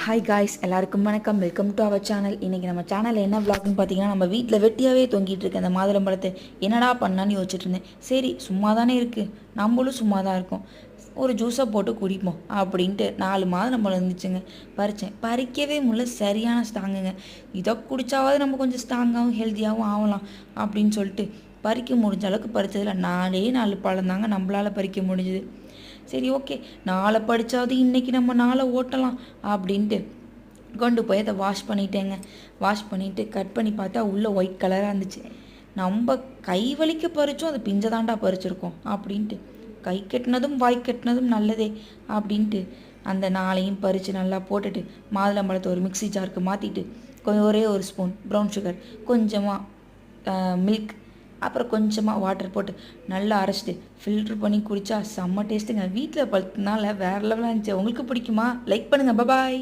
Hi guys, எல்லாருக்கும் வணக்கம். Welcome to our channel. இன்றைக்கி நம்ம சேனலில் என்ன விளாக்னு பார்த்தீங்கன்னா, நம்ம வீட்டில் வெட்டியாகவே தொங்கிட்டு இருக்க அந்த மாதுளம்பழத்தை என்னடா பண்ணான்னு யோசிச்சுட்டு இருந்தேன். சரி, சும்மா தானே இருக்குது, நம்மளும் சும்மா தான் இருக்கோம், ஒரு ஜூஸை போட்டு குடிப்போம் அப்படின்ட்டு 4 மாதுளம்பழம் இருந்துச்சுங்க. பறிக்கவே முடியல, சரியான ஸ்ட்ராங்குங்க. இதை குடித்தாவது நம்ம கொஞ்சம் ஸ்ட்ராங்காகவும் ஹெல்த்தியாகவும் ஆகலாம் அப்படின்னு சொல்லிட்டு பறிக்க முடிஞ்ச அளவுக்கு பறித்ததில் 4 பழம் தாங்க நம்மளால் பறிக்க முடிஞ்சுது. சரி, ஓகே, நாளை படித்தாவது இன்றைக்கி நம்ம நாளை ஓட்டலாம் அப்படின்ட்டு கொண்டு போய் அதை வாஷ் பண்ணிட்டேங்க. வாஷ் பண்ணிவிட்டு கட் பண்ணி பார்த்தா உள்ளே ஒயிட் கலராக இருந்துச்சு. நம்ம கை வலிக்க பறித்தோம், அது பிஞ்சை தாண்டா பறிச்சிருக்கோம் அப்படின்ட்டு கை கட்டினதும் வாய் கட்டினதும் நல்லதே அப்படின்ட்டு அந்த நாளையும் பறித்து நல்லா போட்டுட்டு மாதுளம்பழத்தை ஒரு மிக்ஸி ஜாருக்கு மாற்றிட்டு ஒரே ஒரு ஸ்பூன் ப்ரௌன் சுகர், கொஞ்சமாக மில்க், அப்புறம் கொஞ்சமாக வாட்டர் போட்டு நல்லா அரைச்சிட்டு ஃபில்ட்ரு பண்ணி குடித்தா செம்ம டேஸ்ட்டுங்க. வீட்டில் பழுத்தனால வேறு லெவலாக இருந்துச்சு. உங்களுக்கு பிடிக்குமா? லைக் பண்ணுங்கள். பாய்.